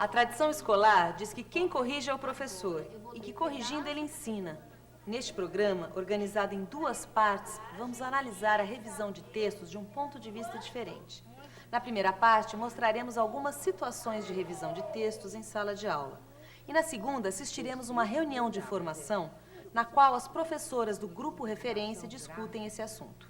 A tradição escolar diz que quem corrige é o professor e que corrigindo ele ensina. Neste programa, organizado em 2 partes, vamos analisar a revisão de textos de um ponto de vista diferente. Na primeira parte, mostraremos algumas situações de revisão de textos em sala de aula. E na segunda, assistiremos uma reunião de formação na qual as professoras do grupo referência discutem esse assunto.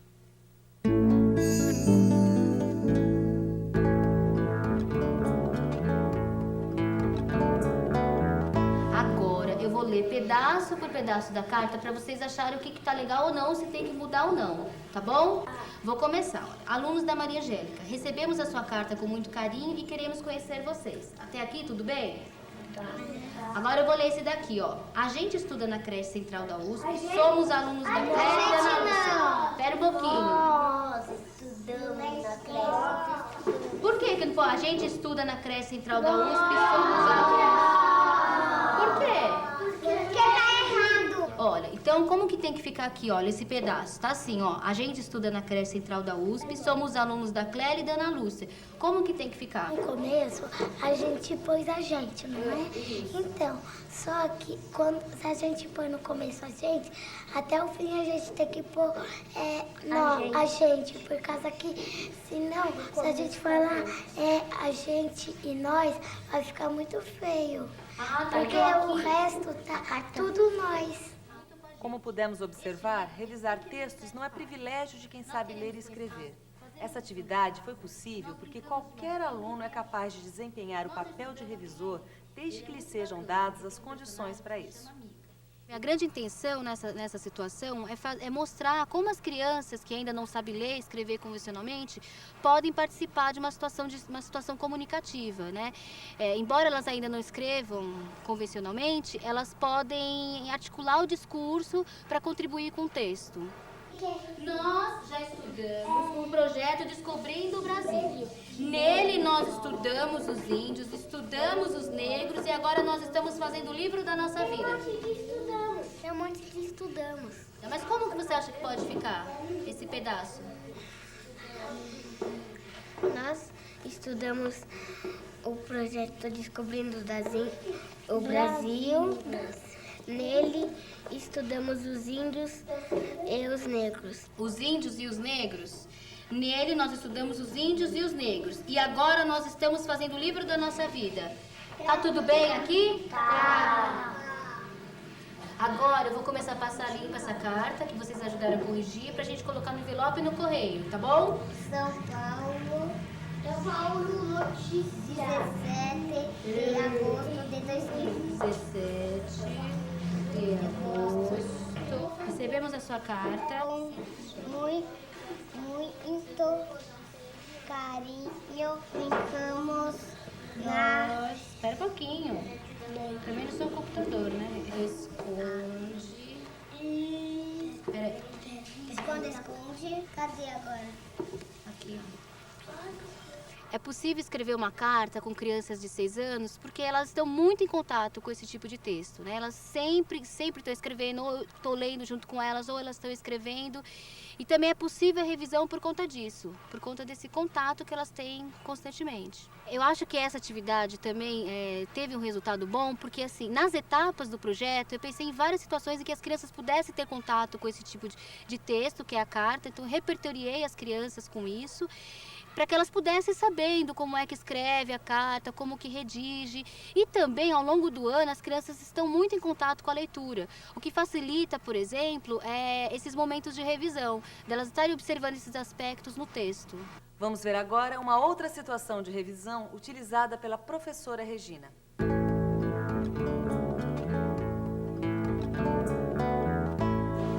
Agora eu vou ler pedaço por pedaço da carta para vocês acharem o que tá legal ou não, se tem que mudar ou não, tá bom? Vou começar. Olha. Alunos da Maria Angélica, recebemos a sua carta com muito carinho e queremos conhecer vocês. Até aqui, tudo bem? Tá. Agora eu vou ler esse daqui, ó. A gente estuda na creche central da USP, somos alunos da creche da Ana Lúcia. Espera um pouquinho. Nós estudamos na creche. Por que não pode? A gente estuda na creche central da USP, somos alunos... Por quê? Porque tá errado. Olha, então como que tem que ficar aqui, olha, esse pedaço? Tá assim, ó. A gente estuda na creche central da USP, somos alunos da Clélia e da Ana Lúcia. Como que tem que ficar? No começo, a gente pôs a gente, não é? Então, só que se a gente põe no começo a gente, até o fim a gente tem que pôr a gente, por causa que, senão, se a gente falar a gente e nós, vai ficar muito feio. Porque o resto tá tudo nós. Como pudemos observar, revisar textos não é privilégio de quem sabe ler e escrever. Essa atividade foi possível porque qualquer aluno é capaz de desempenhar o papel de revisor desde que lhe sejam dadas as condições para isso. A grande intenção nessa situação é mostrar como as crianças que ainda não sabem ler e escrever convencionalmente podem participar de uma situação comunicativa, né? Embora elas ainda não escrevam convencionalmente, elas podem articular o discurso para contribuir com o texto. Nós já estudamos um projeto Descobrindo o Brasil. Nele nós estudamos os índios, estudamos os negros e agora nós estamos fazendo o livro da nossa vida. Tem um monte de estudamos. Mas como que você acha que pode ficar esse pedaço? Nós estudamos o projeto Descobrindo o Brasil. Nele estudamos os índios e os negros. Os índios e os negros? Nele nós estudamos os índios e os negros. E agora nós estamos fazendo o livro da nossa vida. Tá tudo bem aqui? Tá. Agora eu vou começar a passar limpo essa carta que vocês ajudaram a corrigir pra gente colocar no envelope e no correio, tá bom? São Paulo, notícia. 17 de agosto de 2000. 17 de agosto. Recebemos a sua carta. Muito carinho. Brincamos na... Espera um pouquinho. Também no seu computador, né? Esconde. Espera aí. Esconde. Cadê agora? Aqui, ó. É possível escrever uma carta com crianças de 6 anos porque elas estão muito em contato com esse tipo de texto, né? Elas sempre estão escrevendo, ou estou lendo junto com elas, ou elas estão escrevendo. E também é possível a revisão por conta disso, por conta desse contato que elas têm constantemente. Eu acho que essa atividade também teve um resultado bom, porque assim, nas etapas do projeto, eu pensei em várias situações em que as crianças pudessem ter contato com esse tipo de texto, que é a carta. Então, eu repertoriei as crianças com isso, para que elas pudessem sabendo como é que escreve a carta, como que redige. E também, ao longo do ano, as crianças estão muito em contato com a leitura, o que facilita, por exemplo, esses momentos de revisão, delas estarem observando esses aspectos no texto. Vamos ver agora uma outra situação de revisão utilizada pela professora Regina.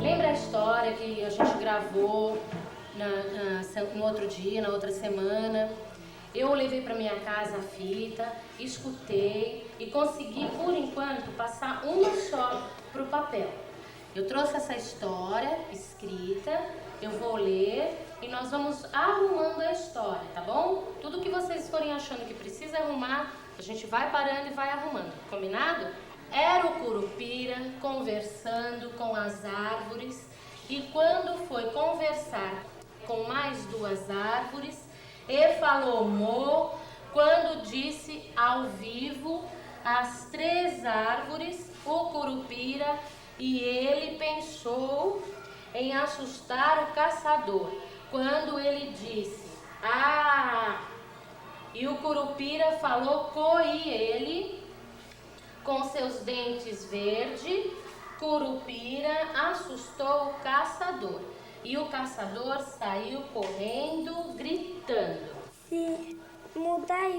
Lembra a história que a gente gravou no outro dia, na outra semana? Eu levei para minha casa a fita, escutei e consegui, por enquanto, passar uma só para o papel. Eu trouxe essa história escrita, eu vou ler e nós vamos arrumando a história, tá bom? Tudo que vocês forem achando que precisa arrumar, a gente vai parando e vai arrumando, combinado? Era o Curupira conversando com as árvores e quando foi conversar com mais 2 árvores, e falou mo, quando disse ao vivo as 3 árvores, o Curupira, e ele pensou em assustar o caçador, quando ele disse, ah! E o Curupira falou coi ele, com seus dentes verdes, Curupira assustou o caçador. E o caçador saiu correndo, gritando. Se mudar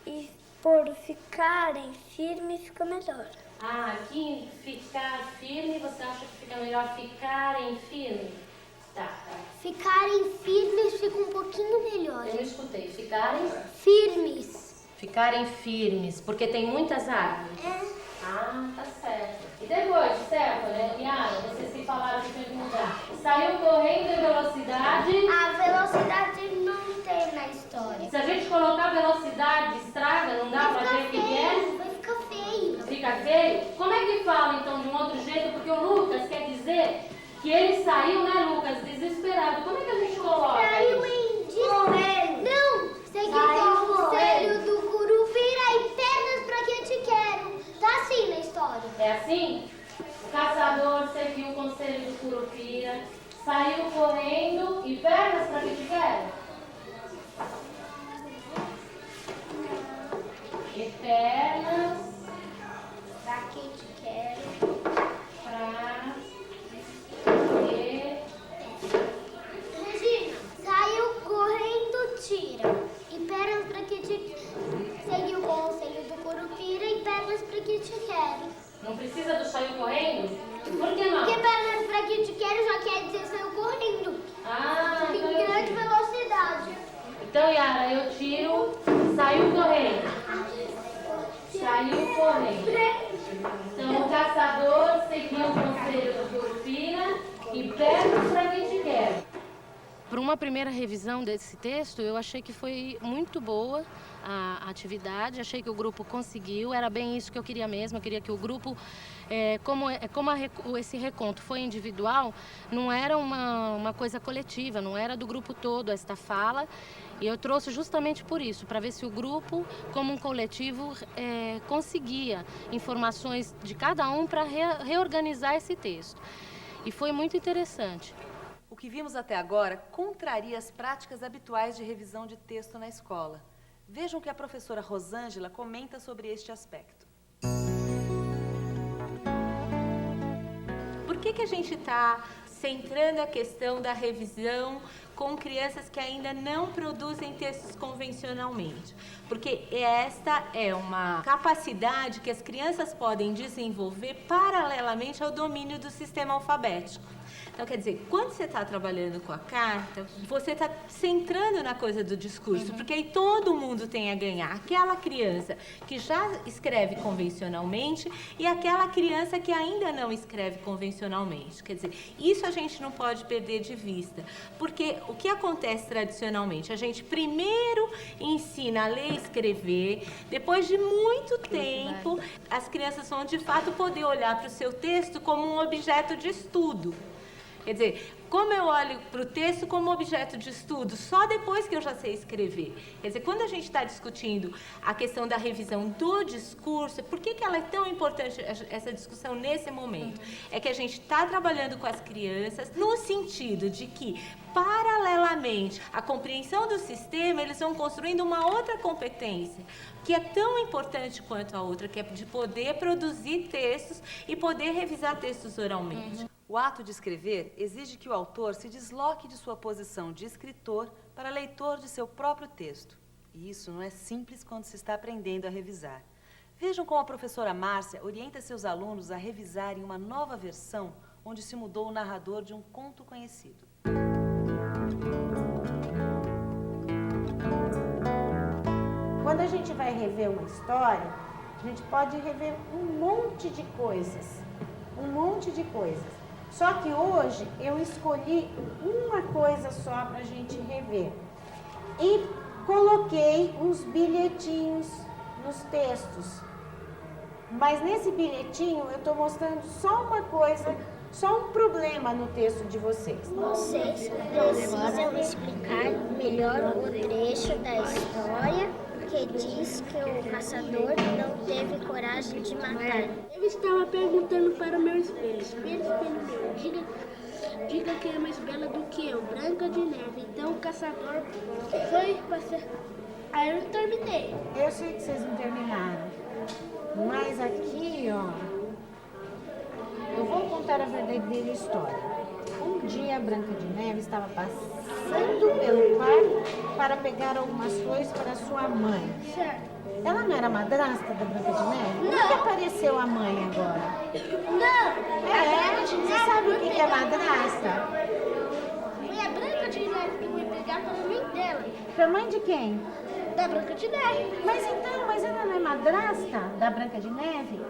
e por ficarem firmes, fica melhor. Ah, aqui ficar firme, você acha que fica melhor ficarem firme? Tá. Ficarem firmes fica um pouquinho melhor. Eu não escutei. Ficarem? Firmes. Ficarem firmes, porque tem muitas árvores. É. Ah, tá certo. E depois, Stephanie e Yara, vocês que falaram que tinha que mudar. Saiu correndo em velocidade. A velocidade não tem na história. Se a gente colocar velocidade, estraga, não dá pra ver o que é? Vai ficar feio. Fica feio? Como é que fala então de um outro jeito? Porque o Lucas quer dizer que ele saiu, né, Lucas, desesperado. Como é que a gente coloca Saiu isso? em desespero. Não, seguiu o conselho do Curupira e pernas pra que eu te quero. Tá assim na história. É assim? O caçador seguiu o conselho do Curupira, saiu correndo e pernas pra que te quero? E pernas Pra que te quero. pra que... Regina, saiu correndo, tira. E pernas pra que te... Seguiu o conselho do Curupira e pernas pra que te quero. Não precisa do saiu correndo? Por que não? Porque pernas pra que te quero já quer dizer saiu correndo. Ah, então Em grande velocidade. Então, Yara, eu tiro, saiu correndo. Saiu correndo. Então, o caçador seguiu o conselho do Curupira e pernas pra que te quero. Para uma primeira revisão desse texto, eu achei que foi muito boa a atividade, achei que o grupo conseguiu, era bem isso que eu queria mesmo, eu queria que o grupo, esse reconto foi individual, não era uma coisa coletiva, não era do grupo todo esta fala, e eu trouxe justamente por isso, para ver se o grupo, como um coletivo, conseguia informações de cada um para reorganizar esse texto. E foi muito interessante. O que vimos até agora contraria as práticas habituais de revisão de texto na escola. Vejam o que a professora Rosângela comenta sobre este aspecto. Por que a gente está centrando a questão da revisão com crianças que ainda não produzem textos convencionalmente? Porque esta é uma capacidade que as crianças podem desenvolver paralelamente ao domínio do sistema alfabético. Então, quer dizer, quando você está trabalhando com a carta, você está centrando na coisa do discurso, porque aí todo mundo tem a ganhar. Aquela criança que já escreve convencionalmente e aquela criança que ainda não escreve convencionalmente. Quer dizer, isso a gente não pode perder de vista, porque o que acontece tradicionalmente? A gente primeiro ensina a ler e escrever, depois de muito tempo, as crianças vão de fato poder olhar para o seu texto como um objeto de estudo. Quer dizer, como eu olho para o texto como objeto de estudo, só depois que eu já sei escrever. Quer dizer, quando a gente está discutindo a questão da revisão do discurso, por que ela é tão importante, essa discussão nesse momento? É que a gente está trabalhando com as crianças no sentido de que, paralelamente à compreensão do sistema, eles vão construindo uma outra competência, que é tão importante quanto a outra, que é de poder produzir textos e poder revisar textos oralmente. O ato de escrever exige que o autor se desloque de sua posição de escritor para leitor de seu próprio texto. E isso não é simples quando se está aprendendo a revisar. Vejam como a professora Márcia orienta seus alunos a revisarem uma nova versão onde se mudou o narrador de um conto conhecido. Quando a gente vai rever uma história, a gente pode rever um monte de coisas. Só que hoje eu escolhi uma coisa só para a gente rever. E coloquei uns bilhetinhos nos textos. Mas nesse bilhetinho eu estou mostrando só uma coisa, só um problema no texto de vocês. Vocês precisam explicar melhor o trecho da história porque diz que o caçador não teve coragem de matar. Eu estava perguntando para o meu espelho. Espelho, espelho meu, diga quem é mais bela do que eu, Branca de Neve. Então o caçador foi passar. Aí eu terminei. Eu sei que vocês não terminaram, mas aqui, ó, eu vou contar a verdadeira história. Um dia a Branca de Neve estava passando pelo parque para pegar algumas flores para sua mãe. Certo. Ela não era madrasta da Branca de Neve? Como que apareceu a mãe agora? Não! Você sabe o que é madrasta? Foi a Branca de Neve que foi pegar para a mãe dela. Pra mãe de quem? Da Branca de Neve. Mas ela não é madrasta da Branca de Neve?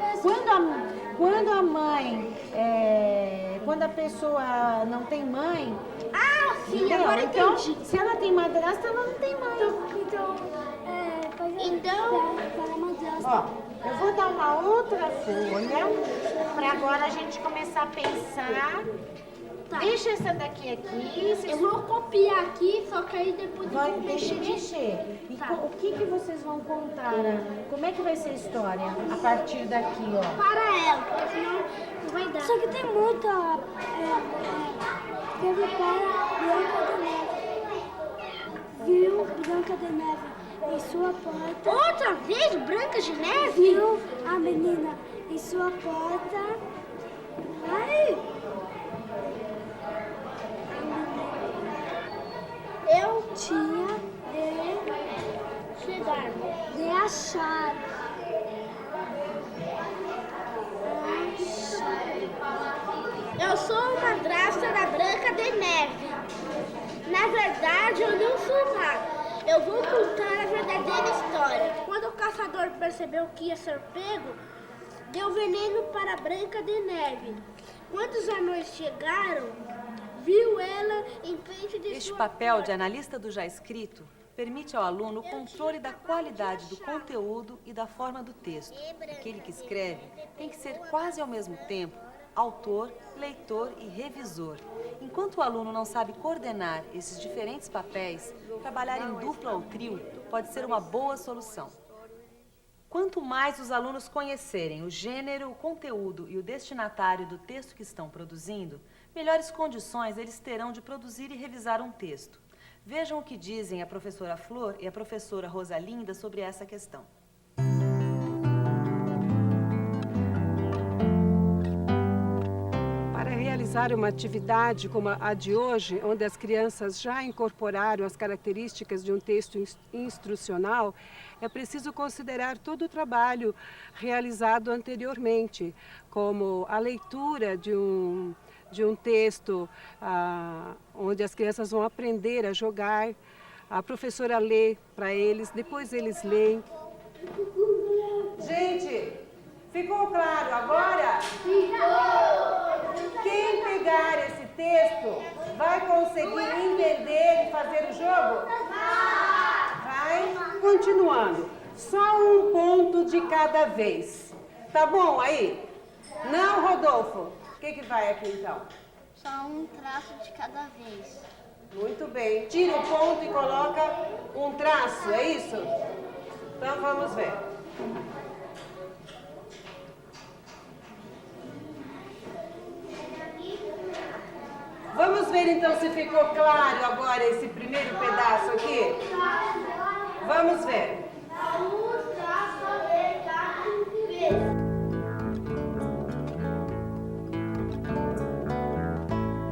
Quando a pessoa não tem mãe... Ah, sim, entendeu? agora então, entendi. se ela tem madrasta, ela não tem mãe. Ó, eu vou dar uma outra folha para agora a gente começar a pensar. Tá. Deixa essa daqui aqui. Eu vou copiar aqui, só que aí depois eu vou Deixa mexer. E Tá. o que vocês vão contar? Como é que vai ser a história a partir daqui, ó? para ela, porque senão não vai dar. Só que tem muita... teve para Branca de Neve. Viu Branca de Neve em sua porta. Outra vez, Branca de Neve? Viu a menina em sua porta. Ai. Eu tinha de Chegar. achar. Eu sou madrasta da Branca de Neve. Na verdade, eu não sou nada. Eu vou contar a verdadeira história. Quando o caçador percebeu que ia ser pego, deu veneno para a Branca de Neve. Quando os anões chegaram, viu ela em frente de Este sua papel porta. de analista do já escrito permite ao aluno o controle da qualidade do conteúdo e da forma do texto. Aquele que escreve tem que ser quase ao mesmo tempo autor, leitor e revisor. Enquanto o aluno não sabe coordenar esses diferentes papéis, trabalhar em dupla ou trio pode ser uma boa solução. Quanto mais os alunos conhecerem o gênero, o conteúdo e o destinatário do texto que estão produzindo, melhores condições eles terão de produzir e revisar um texto. Vejam o que dizem a professora Flor e a professora Rosalinda sobre essa questão. Para realizar uma atividade como a de hoje, onde as crianças já incorporaram as características de um texto instrucional, é preciso considerar todo o trabalho realizado anteriormente, como a leitura de um texto onde as crianças vão aprender a jogar, a professora lê para eles, depois eles leem. Gente, ficou claro agora? Quem pegar esse texto vai conseguir entender e fazer o jogo? Vai? Continuando. Só um ponto de cada vez. Tá bom aí? Não, Rodolfo? O que vai aqui então? Só um traço de cada vez. Muito bem. Tira o ponto e coloca um traço, é isso? Então vamos ver. Vamos ver então se ficou claro agora esse primeiro pedaço aqui? Vamos ver.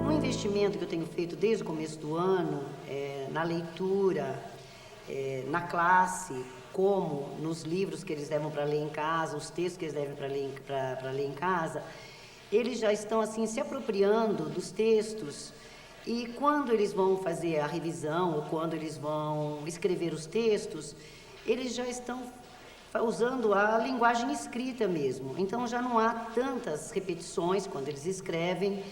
Um investimento que eu tenho feito desde o começo do ano, na leitura, na classe, como nos livros que eles levam para ler em casa, os textos que eles levam para ler em casa, eles já estão assim se apropriando dos textos e quando eles vão fazer a revisão ou quando eles vão escrever os textos, eles já estão usando a linguagem escrita mesmo. Então já não há tantas repetições quando eles escrevem.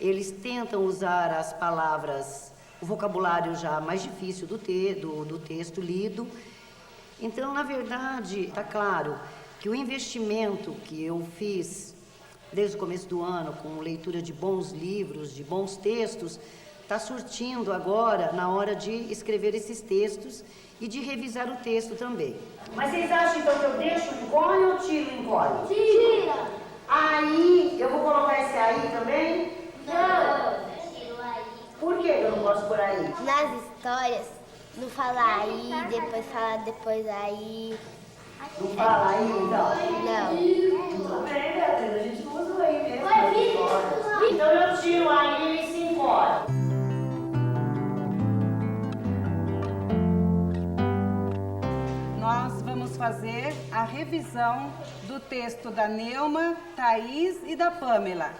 Eles tentam usar as palavras, o vocabulário já mais difícil do texto lido. Então, na verdade, está claro que o investimento que eu fiz desde o começo do ano, com leitura de bons livros, de bons textos, está surtindo agora na hora de escrever esses textos e de revisar o texto também. Mas vocês acham então que eu deixo o encolhe ou tiro o encolhe? Tira! Aí, eu vou colocar esse aí também? Não! Por que eu não posso por aí? Nas histórias, não fala aí, depois fala depois aí. Não fala aí, então? Não. Tudo bem, Beatriz, a gente não usa o aí mesmo nas histórias. Então eu tiro aí e se encolhe. Nós vamos fazer a revisão do texto da Neuma, Thaís e da Pamela,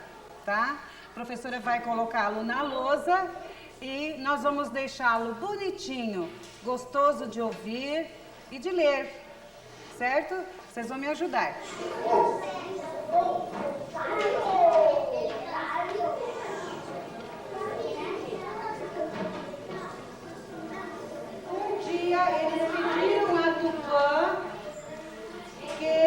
tá? A professora vai colocá-lo na lousa e nós vamos deixá-lo bonitinho, gostoso de ouvir e de ler, certo? Vocês vão me ajudar. Um dia eles pediram a Tupã que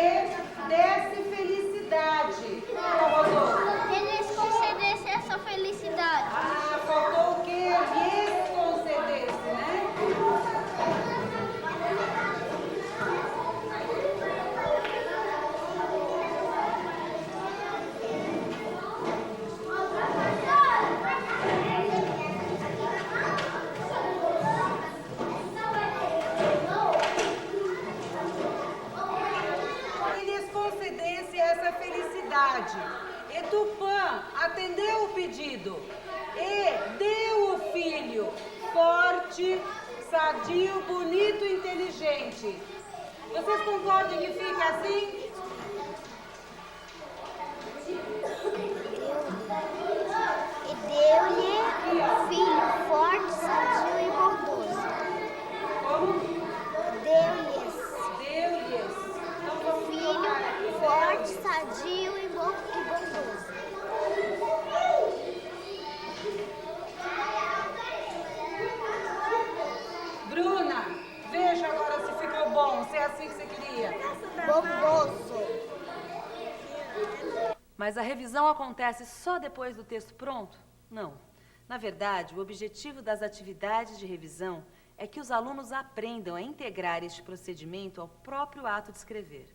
desse felicidade. Fala, Rodolfo. Eles concedessem essa felicidade. Ah, faltou o quê? Lhes concedesse, né? Que lhes concedesse essa felicidade. E Tupã atendeu o pedido e deu o filho forte, sadio, bonito e inteligente. Vocês concordam que fica assim? E deu-lhe um filho forte, sadio e bondoso. Como? Deu-lhes Deu-lhes. Então vamos filho colocar aqui. forte, sadio e bondoso. Bruna, veja agora se ficou bom, se é assim que você queria. Bondoso. Mas a revisão acontece só depois do texto pronto? Não. Na verdade, o objetivo das atividades de revisão é que os alunos aprendam a integrar este procedimento ao próprio ato de escrever.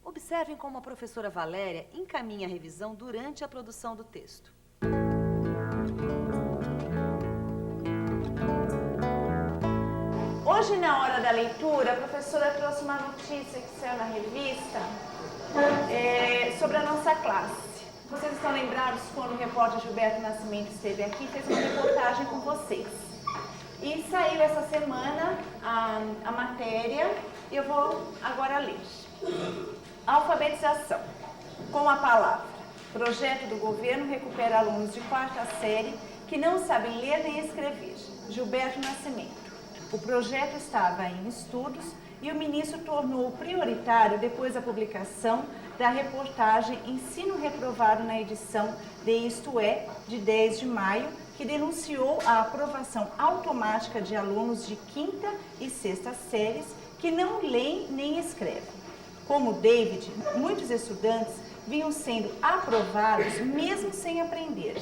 Observem como a professora Valéria encaminha a revisão durante a produção do texto. Hoje, na hora da leitura, a professora trouxe uma notícia que saiu na revista sobre a nossa classe. Vocês estão lembrados quando o repórter Gilberto Nascimento esteve aqui e fez uma reportagem com vocês. E saiu essa semana a matéria, e eu vou agora ler. Alfabetização. Com a palavra. Projeto do governo recupera alunos de 4ª série que não sabem ler nem escrever. Gilberto Nascimento. O projeto estava em estudos e o ministro tornou prioritário depois da publicação da reportagem Ensino Reprovado na edição de Isto É, de 10 de maio, que denunciou a aprovação automática de alunos de 5ª e 6ª séries que não leem nem escrevem. Como David, muitos estudantes vinham sendo aprovados mesmo sem aprender.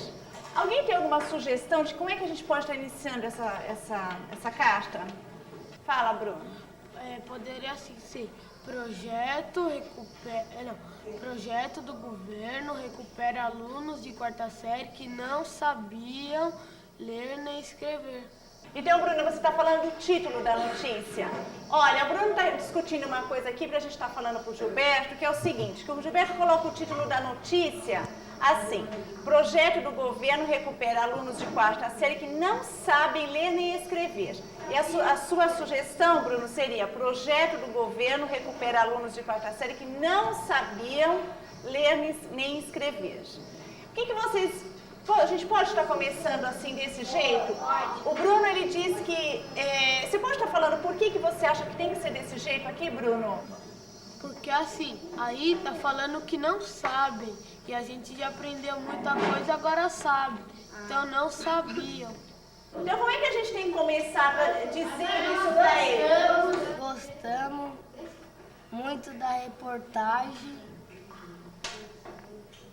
Alguém tem alguma sugestão de como é que a gente pode estar iniciando essa carta? Fala, Bruno. Poderia assim ser projeto do governo recupera alunos de 4ª série que não sabiam ler nem escrever. Então, Bruno, você está falando do título da notícia. Olha, o Bruno está discutindo uma coisa aqui para a gente estar falando para o Gilberto, que é o seguinte, que o Gilberto coloca o título da notícia assim: projeto do governo recupera alunos de 4ª série que não sabem ler nem escrever. E a sua sugestão, Bruno, seria: projeto do governo recupera alunos de 4ª série que não sabiam ler nem escrever. O que vocês... A gente pode estar começando assim, desse jeito? O Bruno, ele diz que... você pode estar falando por que você acha que tem que ser desse jeito aqui, Bruno? Porque assim, aí tá falando que não sabem. E a gente já aprendeu muita coisa, agora sabe. Então não sabiam. Então como é que a gente tem que começar para dizer isso para eles? Gostamos muito da reportagem.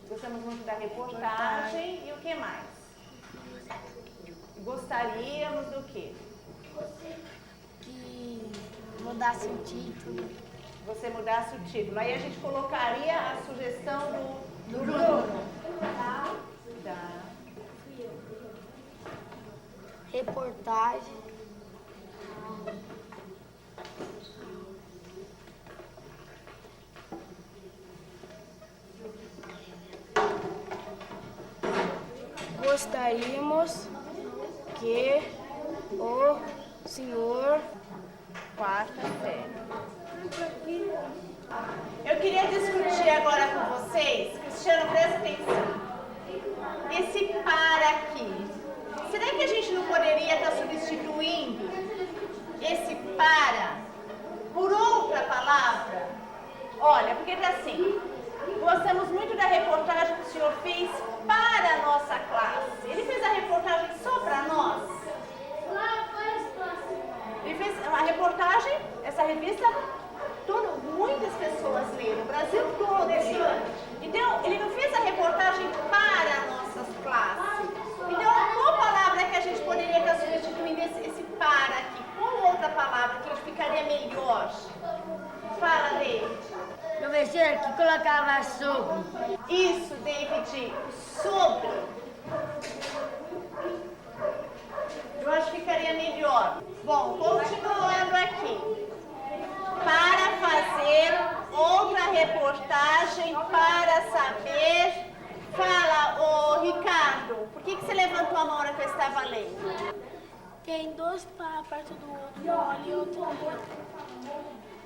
Gostamos muito da reportagem e o que mais? Gostaríamos do quê? Que mudasse o título. Você mudasse o título. Aí a gente colocaria a sugestão do Bruno. Tá. Reportagem. Gostaríamos que o senhor... Quarta série. Eu queria discutir agora com vocês, Cristiano, presta atenção. Esse para aqui. Será que a gente não poderia estar substituindo esse para por outra palavra? Olha, porque tá assim, gostamos muito da reportagem que o senhor fez para a nossa classe. Ele fez a reportagem só para nós. Ele fez uma reportagem, essa revista, muitas pessoas leram, o Brasil todo leu. Então, ele não fez a reportagem para nossas classes. Então, qual palavra que a gente poderia estar substituindo esse para aqui? Qual outra palavra que ficaria melhor? Fala, David. Professor, que colocava sobre. Isso, David, sobre. Eu acho que ficaria melhor. Bom, continuando aqui. Para fazer outra reportagem, para saber... Fala, ô Ricardo, por que você levantou a mão na hora que eu estava lendo? Tem dois para perto do outro, um ali e outro ali.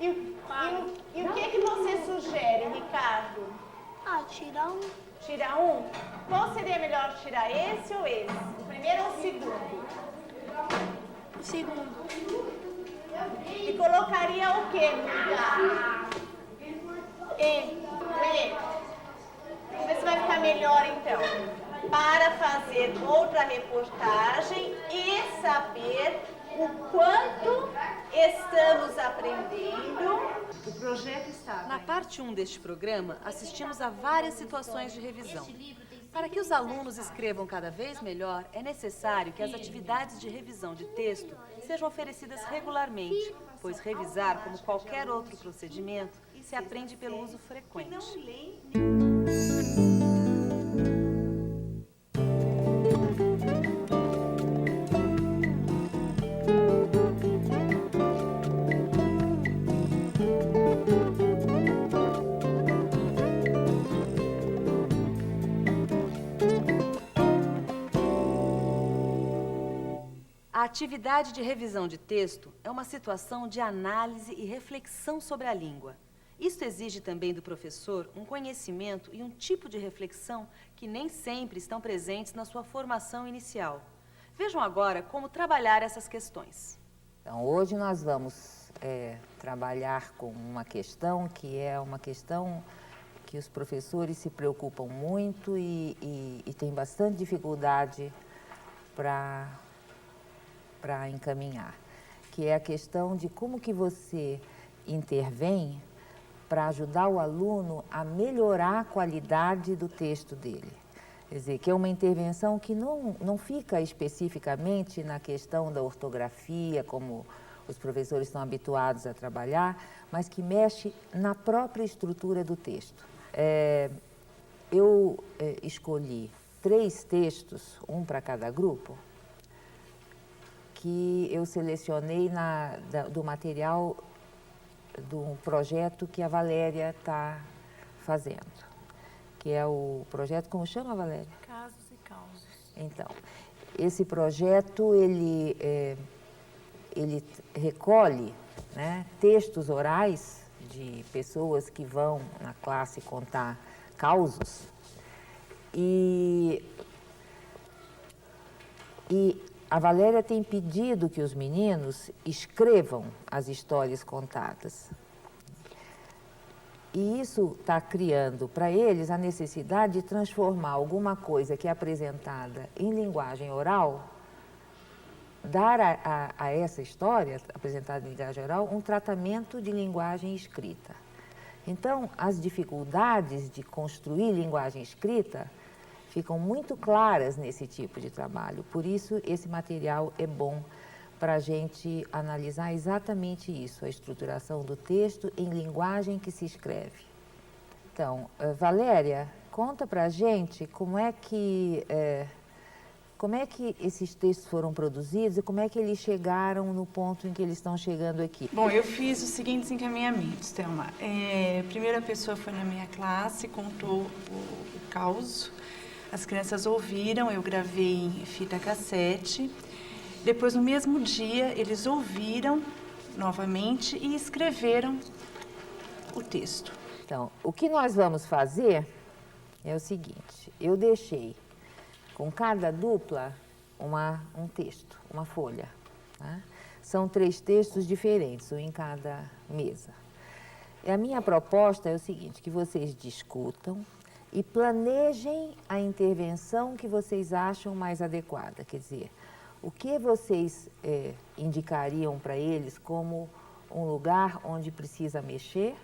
E o que você sugere, Ricardo? Tira um. Tira um? Qual seria melhor, tirar esse ou esse? O primeiro ou o segundo? O segundo. E colocaria o que no lugar? E. Vamos ver se vai ficar melhor então. Para fazer outra reportagem e saber o quanto estamos aprendendo. O projeto está. Na parte 1 deste programa, assistimos a várias situações de revisão. Para que os alunos escrevam cada vez melhor, é necessário que as atividades de revisão de texto sejam oferecidas regularmente, pois revisar, como qualquer outro procedimento, se aprende pelo uso frequente. A atividade de revisão de texto é uma situação de análise e reflexão sobre a língua. Isso exige também do professor um conhecimento e um tipo de reflexão que nem sempre estão presentes na sua formação inicial. Vejam agora como trabalhar essas questões. Então, hoje nós vamos trabalhar com uma questão que é uma questão que os professores se preocupam muito e têm bastante dificuldade para encaminhar, que é a questão de como que você intervém para ajudar o aluno a melhorar a qualidade do texto dele. Quer dizer, que é uma intervenção que não fica especificamente na questão da ortografia, como os professores estão habituados a trabalhar, mas que mexe na própria estrutura do texto. Eu escolhi 3 textos, um para cada grupo, que eu selecionei do material do projeto que a Valéria está fazendo, que é o projeto, como chama, Valéria? Casos e causos. Então, esse projeto, ele recolhe, né, textos orais de pessoas que vão na classe contar causos e a Valéria tem pedido que os meninos escrevam as histórias contadas. E isso está criando para eles a necessidade de transformar alguma coisa que é apresentada em linguagem oral, dar a essa história apresentada em linguagem oral um tratamento de linguagem escrita. Então, as dificuldades de construir linguagem escrita ficam muito claras nesse tipo de trabalho. Por isso, esse material é bom para a gente analisar exatamente isso, a estruturação do texto em linguagem que se escreve. Então, Valéria, conta para a gente como é que esses textos foram produzidos e como é que eles chegaram no ponto em que eles estão chegando aqui. Bom, eu fiz os seguintes encaminhamentos, Thelma. A primeira pessoa foi na minha classe, contou o caos, as crianças ouviram, eu gravei em fita cassete. Depois, no mesmo dia, eles ouviram novamente e escreveram o texto. Então, o que nós vamos fazer é o seguinte, eu deixei com cada dupla um texto, uma folha. Tá? São 3 textos diferentes, um em cada mesa. E a minha proposta é o seguinte, que vocês discutam e planejem a intervenção que vocês acham mais adequada. Quer dizer, o que vocês indicariam para eles como um lugar onde precisa mexer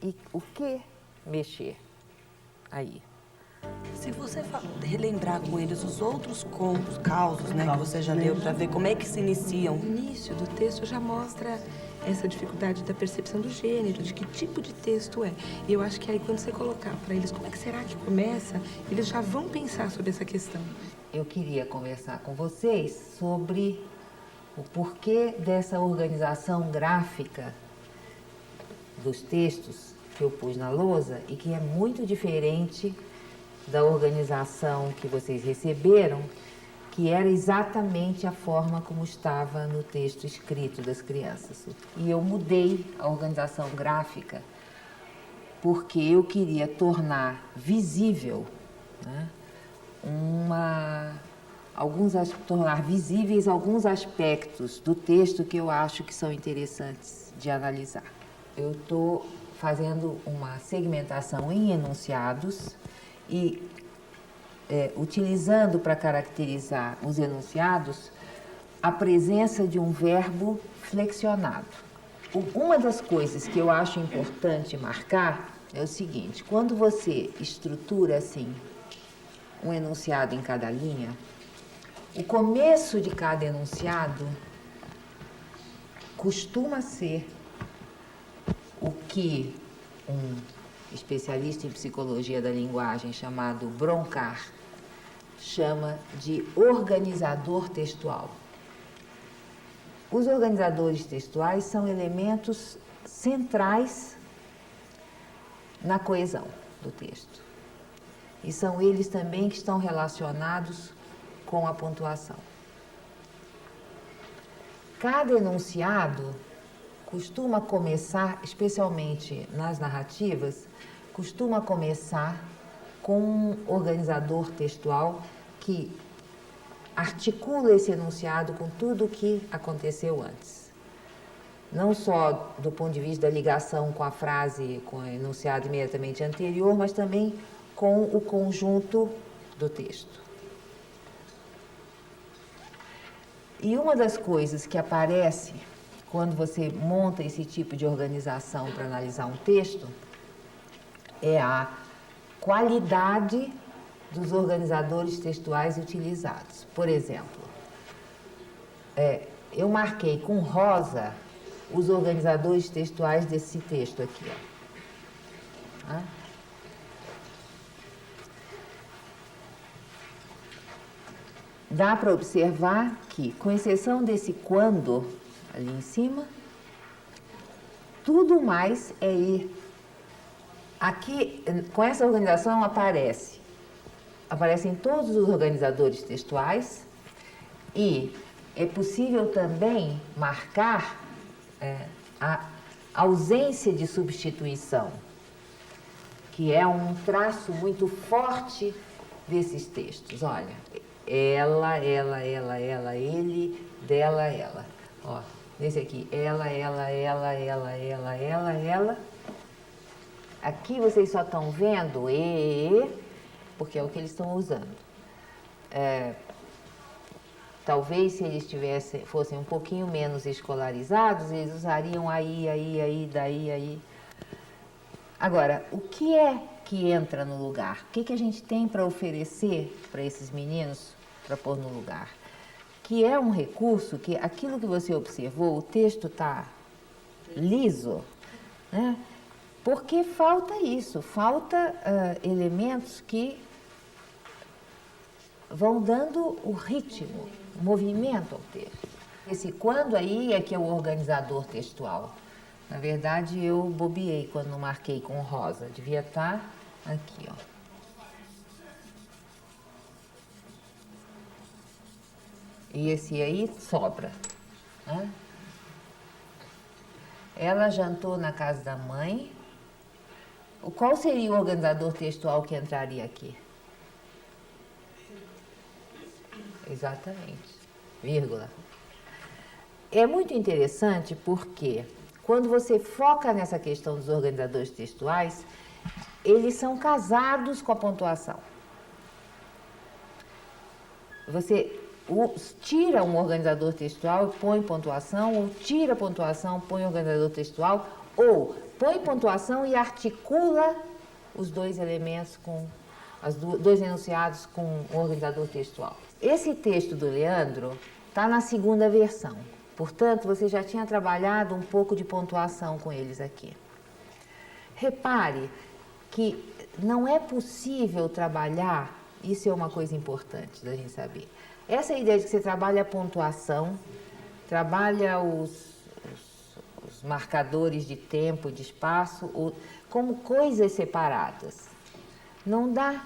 e o que mexer aí. Se você relembrar com eles os outros contos, causos, né, que você já leu, para ver como é que se iniciam. O início do texto já mostra essa dificuldade da percepção do gênero, de que tipo de texto é. E eu acho que aí, quando você colocar para eles como é que será que começa, eles já vão pensar sobre essa questão. Eu queria conversar com vocês sobre o porquê dessa organização gráfica dos textos que eu pus na lousa e que é muito diferente da organização que vocês receberam, que era exatamente a forma como estava no texto escrito das crianças. E eu mudei a organização gráfica porque eu queria tornar visível, né, tornar visíveis alguns aspectos do texto que eu acho que são interessantes de analisar. Eu estou fazendo uma segmentação em enunciados e utilizando para caracterizar os enunciados a presença de um verbo flexionado. Uma das coisas que eu acho importante marcar é o seguinte, quando você estrutura assim um enunciado em cada linha, o começo de cada enunciado costuma ser o que um especialista em psicologia da linguagem chamado Broncar chama de organizador textual. Os organizadores textuais são elementos centrais na coesão do texto. E são eles também que estão relacionados com a pontuação. Cada enunciado costuma começar, especialmente nas narrativas, costuma começar com um organizador textual que articula esse enunciado com tudo o que aconteceu antes. Não só do ponto de vista da ligação com a frase, com o enunciado imediatamente anterior, mas também com o conjunto do texto. E uma das coisas que aparece quando você monta esse tipo de organização para analisar um texto é a qualidade dos organizadores textuais utilizados. Por exemplo, eu marquei com rosa os organizadores textuais desse texto aqui. Ó. Dá para observar que, com exceção desse quando, ali em cima, tudo mais é ir. Aqui, com essa organização, aparecem todos os organizadores textuais e é possível também marcar a ausência de substituição, que é um traço muito forte desses textos. Olha, ela, ele, dela, ela. Ó, nesse aqui, ela. Aqui vocês só estão vendo porque é o que eles estão usando. Talvez se eles fossem um pouquinho menos escolarizados, eles usariam aí, daí, aí. Agora, o que é que entra no lugar? O que a gente tem para oferecer para esses meninos para pôr no lugar? Que é um recurso que aquilo que você observou, o texto está liso, né? Porque falta isso, falta elementos que vão dando o ritmo, o movimento ao texto. Esse quando aí é que é o organizador textual. Na verdade, eu bobeei quando não marquei com rosa. Devia estar aqui, ó. E esse aí sobra, né? Ela jantou na casa da mãe. Qual seria o organizador textual que entraria aqui? Exatamente, vírgula. É muito interessante porque quando você foca nessa questão dos organizadores textuais, eles são casados com a pontuação. Você tira um organizador textual e põe pontuação, ou tira a pontuação, põe organizador textual, ou põe pontuação e articula os dois elementos com dois enunciados com o organizador textual. Esse texto do Leandro está na segunda versão, portanto, você já tinha trabalhado um pouco de pontuação com eles aqui. Repare que não é possível trabalhar, isso é uma coisa importante da gente saber. Essa ideia de que você trabalha a pontuação, trabalha os marcadores de tempo, de espaço, como coisas separadas. Não dá,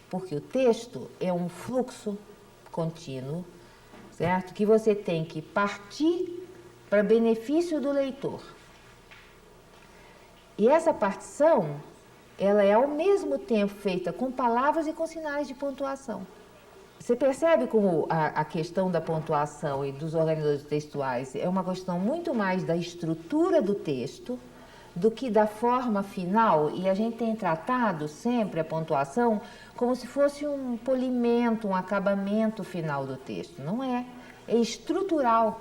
porque o texto é um fluxo contínuo, certo? Que você tem que partir para benefício do leitor. E essa partição, ela é ao mesmo tempo feita com palavras e com sinais de pontuação. Você percebe como a questão da pontuação e dos organizadores textuais é uma questão muito mais da estrutura do texto do que da forma final, e a gente tem tratado sempre a pontuação como se fosse um polimento, um acabamento final do texto. Não é, é estrutural.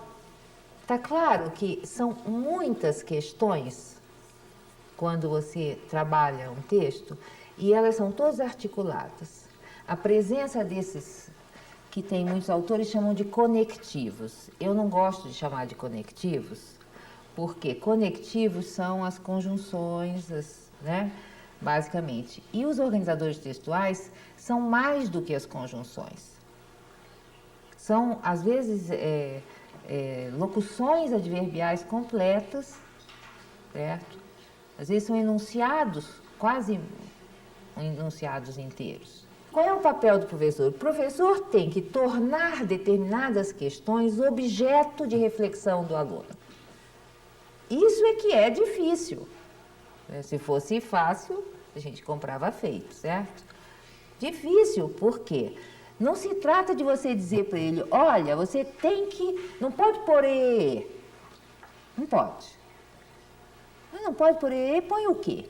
Está claro que são muitas questões quando você trabalha um texto e elas são todas articuladas. A presença desses, que tem muitos autores chamam de conectivos. Eu não gosto de chamar de conectivos, porque conectivos são as conjunções, né, basicamente. E os organizadores textuais são mais do que as conjunções. São, às vezes, locuções adverbiais completas, certo? Às vezes são enunciados, quase enunciados inteiros. Qual é o papel do professor? O professor tem que tornar determinadas questões objeto de reflexão do aluno. Isso é que é difícil. Se fosse fácil, a gente comprava feito, certo? Difícil, por quê? Não se trata de você dizer para ele, olha, você tem que... Não pode pôr e. Não pode. Mas não pode pôr e, põe o quê?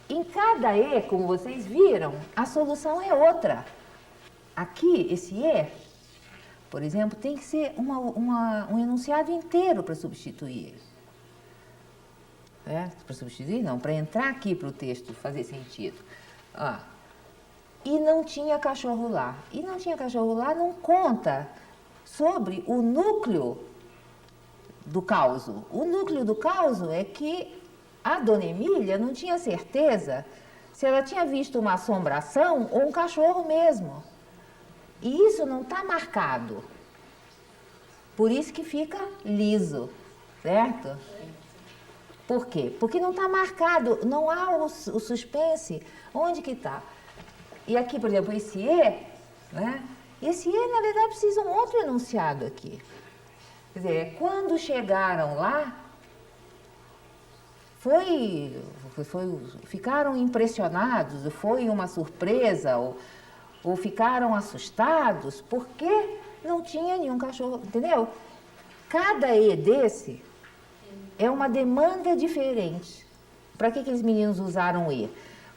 Em cada E, como vocês viram, a solução é outra. Aqui, esse E, por exemplo, tem que ser um enunciado inteiro para substituir ele. Para substituir, não, para entrar aqui para o texto fazer sentido. E não tinha cachorro lá. E não tinha cachorro lá não conta sobre o núcleo do causo. O núcleo do causo é que a dona Emília não tinha certeza se ela tinha visto uma assombração ou um cachorro mesmo. E isso não está marcado. Por isso que fica liso, certo? Por quê? Porque não está marcado, não há o suspense. Onde que está? E aqui, por exemplo, esse E, né? Esse E, na verdade, precisa um outro enunciado aqui. Quer dizer, quando chegaram lá, ficaram impressionados, foi uma surpresa, ou ficaram assustados, porque não tinha nenhum cachorro, entendeu? Cada E desse é uma demanda diferente. Para que aqueles meninos usaram E?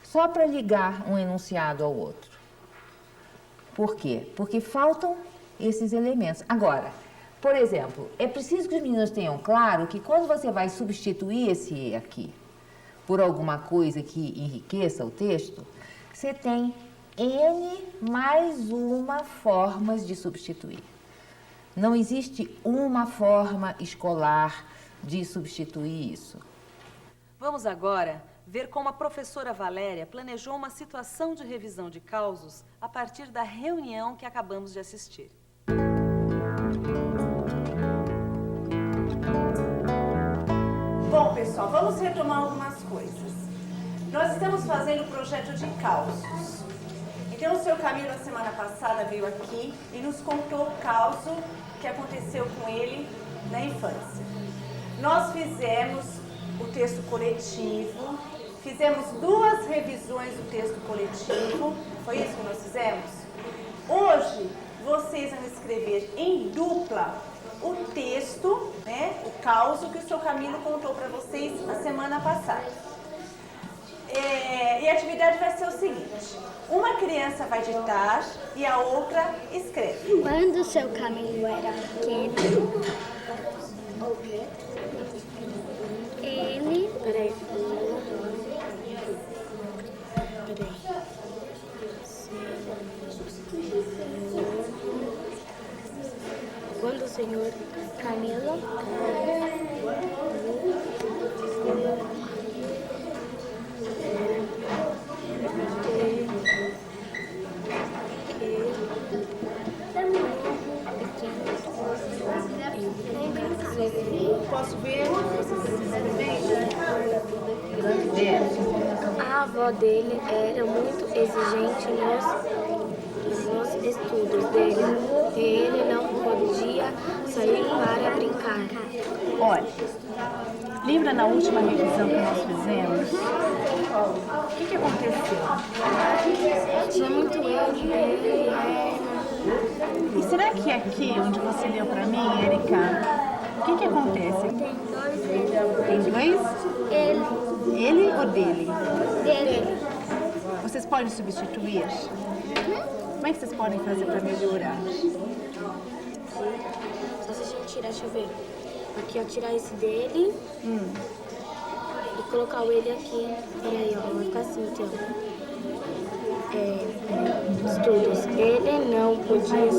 Só para ligar um enunciado ao outro. Por quê? Porque faltam esses elementos. Agora, por exemplo, é preciso que os meninos tenham claro que quando você vai substituir esse E aqui por alguma coisa que enriqueça o texto, você tem N mais uma formas de substituir. Não existe uma forma escolar de substituir isso. Vamos agora ver como a professora Valéria planejou uma situação de revisão de causos a partir da reunião que acabamos de assistir. Bom, pessoal, vamos retomar algumas coisas. Nós estamos fazendo o projeto de causos. Então, o seu Camilo, na semana passada, veio aqui e nos contou o caso que aconteceu com ele na infância. Nós fizemos o texto coletivo, fizemos 2 revisões do texto coletivo, foi isso que nós fizemos? Hoje, vocês vão escrever em dupla o texto, né, o caso que o seu Camilo contou para vocês na semana passada. E a atividade vai ser o seguinte: uma criança vai ditar e a outra escreve. Quando o seu Camilo era pequeno, ele... Peraí. Quando o senhor Camilo... Posso ver? A avó dele era muito exigente nos estudos dele. E ele não podia sair para brincar. Olha, lembra na última revisão que nós fizemos? O que aconteceu? Tinha muito ele. E será que aqui, onde você leu para mim, Erika, o que acontece? Tem 2? Ele. Ele ou dele? Dele. Vocês podem substituir? Como é que vocês podem fazer para melhorar? Só se a gente tirar, deixa eu ver. Aqui, ó, tirar esse dele e colocar o ele aqui. Peraí, ó, vai ficar assim, então. Estudos. Ele não podia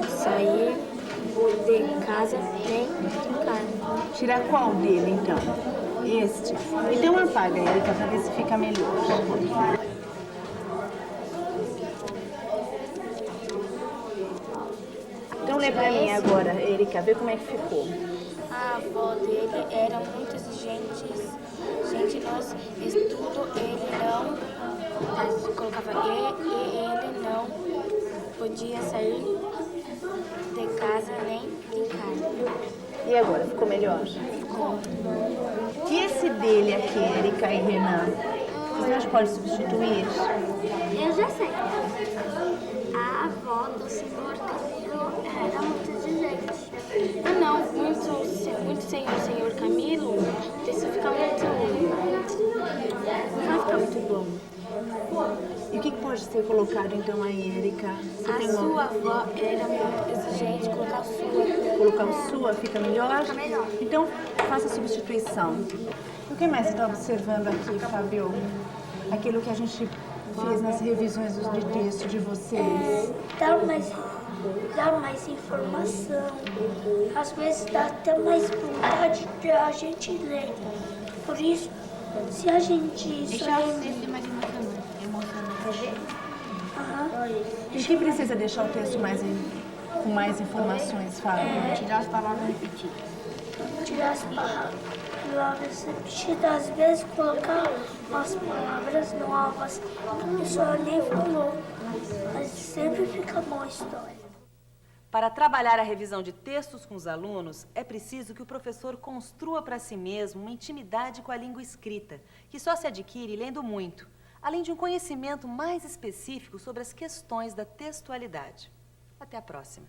sair de casa nem brincar. Tirar qual dele, então? Este. Então apaga, Erika, para ver se fica melhor. Então lê pra mim agora, Erika, vê como é que ficou. A avó dele era muito exigente. Gente, nós estudo, ele não colocava ele não podia sair de casa nem brincar. E agora, ficou melhor? Ficou. E esse dele aqui, Erika e Renan, vocês podem substituir? Eu já sei. A avó do senhor Camilo era muito exigente. Não, muito senhor Camilo, isso fica muito... Não vai ficar muito bom. E o que pode ser colocado então aí, Erika? Sua avó era muito exigente, colocar o sua. Colocar o sua fica melhor? Fica melhor. Então faça a substituição. O que mais você está observando aqui, Fábio? Aquilo que a gente fez nas revisões de texto de vocês. Dá mais informação. Às vezes dá até mais vontade de a gente ler. Por isso, se a gente... Deixa eu ser mais emocionante. E o que precisa deixar o texto com mais informações, Fábio? Tirar as palavras repetidas. Tirar as palavras repetidas. Às vezes colocar as palavras novas que a pessoa nem falou. Mas sempre fica boa a história. Para trabalhar a revisão de textos com os alunos, é preciso que o professor construa para si mesmo uma intimidade com a língua escrita, que só se adquire lendo muito, além de um conhecimento mais específico sobre as questões da textualidade. Até a próxima.